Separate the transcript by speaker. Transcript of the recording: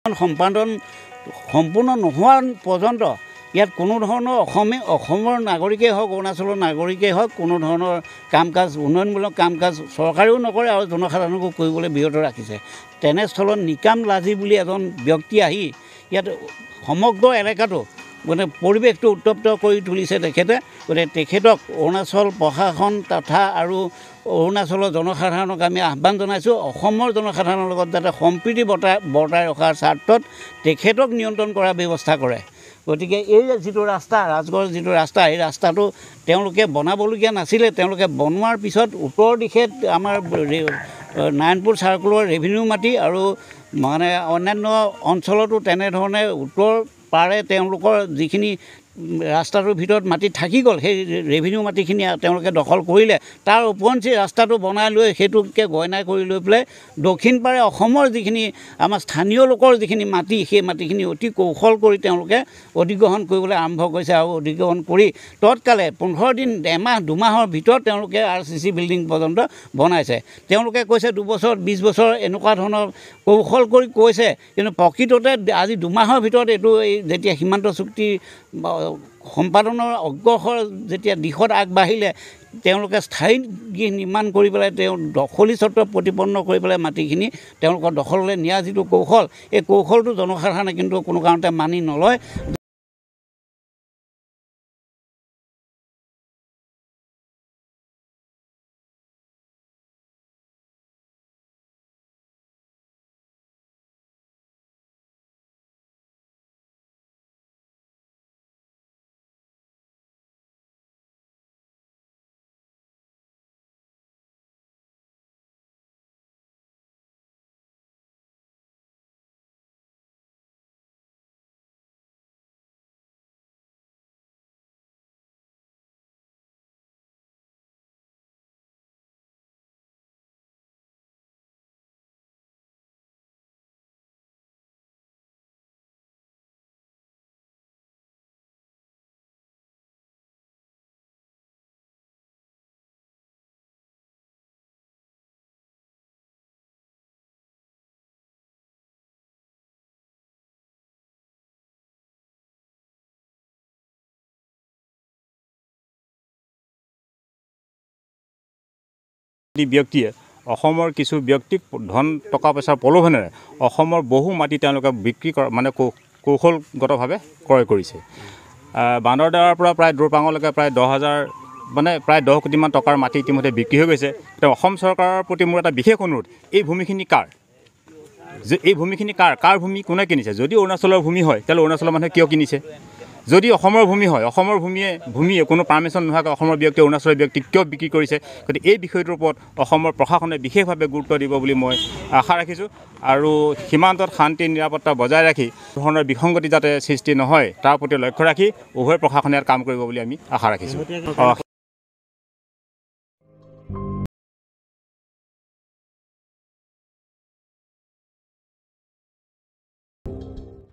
Speaker 1: সম্পাদন সম্পূৰ্ণ নোহোৱা পৰ্যন্ত ইয়াত কোনো ধৰণৰ অসমৰ নাগৰিকেই হওক অৰুণাচলৰ নাগৰিকেই হওক কোনো ধৰণৰ কাম কাজ উন্নয়নমূলক কাম কাজ চৰকাৰেও নকৰে আৰু জনসাধাৰণকো কৰিবলৈ বিৰত ৰাখিছে। তেনেস্থলত নিকাম লাজি বুলি এজন ব্যক্তি আহি ইয়াত সমগ্ৰ এলেকাটো মানে পৰিৱেশটো উত্তপ্ত কৰি তুলিছে তেখেতে। গতিকে তেখেতক অৰুণাচল প্ৰশাসন তথা আৰু অৰুণাচলৰ জনসাধাৰণক আমি আহ্বান জনাইছোঁ অসমৰ জনসাধাৰণৰ লগত যাতে সম্প্ৰীতি বৰ্তাই ৰখাৰ স্বাৰ্থত তেখেতক নিয়ন্ত্ৰণ কৰাৰ ব্যৱস্থা কৰে। গতিকে এই যিটো ৰাস্তা ৰাজগড়ৰ যিটো ৰাস্তা এই ৰাস্তাটো তেওঁলোকে বনাবলগীয়া নাছিলে। তেওঁলোকে বনোৱাৰ পিছত উত্তৰ দিশে আমাৰ নাৰায়ণপুৰ চাৰ্কুলৰ ৰেভিনিউ মাটি আৰু মানে অন্যান্য অঞ্চলতো তেনেধৰণে উত্তৰ পাৰে তেওঁলোকৰ যিখিনি ৰাস্তাটোৰ ভিতৰত মাটি থাকি গ'ল সেই ৰেভিনিউ মাটিখিনি তেওঁলোকে দখল কৰিলে। তাৰ ওপৰঞ্চি ৰাস্তাটো বনাই লৈ সেইটোকে গইনা কৰি লৈ পেলাই দক্ষিণ পাৰে অসমৰ যিখিনি আমাৰ স্থানীয় লোকৰ যিখিনি মাটি সেই মাটিখিনি অতি কৌশল কৰি তেওঁলোকে অধিগ্ৰহণ কৰিবলৈ আৰম্ভ কৰিছে আৰু অধিগ্ৰহণ কৰি তৎকালে 15 দিন এমাহ দুমাহৰ ভিতৰত তেওঁলোকে RCC বিল্ডিং পৰ্যন্ত বনাইছে। তেওঁলোকে কৈছে 2 বছৰ 20 বছৰ এনেকুৱা ধৰণৰ কৌশল কৰি কৈছে, কিন্তু প্ৰকৃততে আজি 2 মাহৰ ভিতৰত এইটো যেতিয়া সীমান্ত চুক্তি সম্পাদনৰ অগ্ৰসৰ যেতিয়া দিশত আগবাঢ়িলে তেওঁলোকে স্থায়ী গৃহ নিৰ্মাণ কৰি পেলাই তেওঁ দখলী স্বত্ব প্ৰতিপন্ন কৰি পেলাই মাটিখিনি তেওঁলোকৰ দখললৈ নিয়া যিটো কৌশল এই কৌশলটো জনসাধাৰণে কিন্তু কোনো কাৰণতে মানি নলয়।
Speaker 2: ব্যক্তিয়ে অসমৰ কিছু ব্যক্তিক ধন টকা পইচাৰ প্ৰলোভনেৰে অসমৰ বহু মাটি তেওঁলোকে বিক্ৰী কৰা মানে কৌশলগতভাৱে ক্ৰয় কৰিছে। বান্দৰদেৱাৰ পৰা প্ৰায় দূৰপাঙলৈকে প্ৰায় 10,000 মানে প্ৰায় 10 কোটিমান টকাৰ মাটি ইতিমধ্যে বিক্ৰী হৈ গৈছে। তেওঁ অসম চৰকাৰৰ প্ৰতি মোৰ এটা বিশেষ অনুৰোধ, এই ভূমিখিনি কাৰ? যে এই ভূমিখিনি কাৰ ভূমি কোনে কিনিছে? যদি অৰুণাচলৰ ভূমি হয় তেতিয়াহ'লে অৰুণাচলৰ মানুহে কিয় কিনিছে? যদি অসমৰ ভূমি হয় অসমৰ ভূমিয়ে কোনো পাৰ্মিশ্যন নোহোৱাকৈ অসমৰ ব্যক্তি অৰুণাচলৰ ব্যক্তিক কিয় বিক্ৰী কৰিছে? গতিকে এই বিষয়টোৰ ওপৰত অসমৰ প্ৰশাসনে বিশেষভাৱে গুৰুত্ব দিব বুলি মই আশা ৰাখিছোঁ আৰু সীমান্তত শান্তি নিৰাপত্তা বজাই ৰাখি ধৰণৰ বিসংগতি যাতে সৃষ্টি নহয় তাৰ প্ৰতি লক্ষ্য ৰাখি উভয় প্ৰশাসনে কাম কৰিব বুলি আমি আশা ৰাখিছোঁ।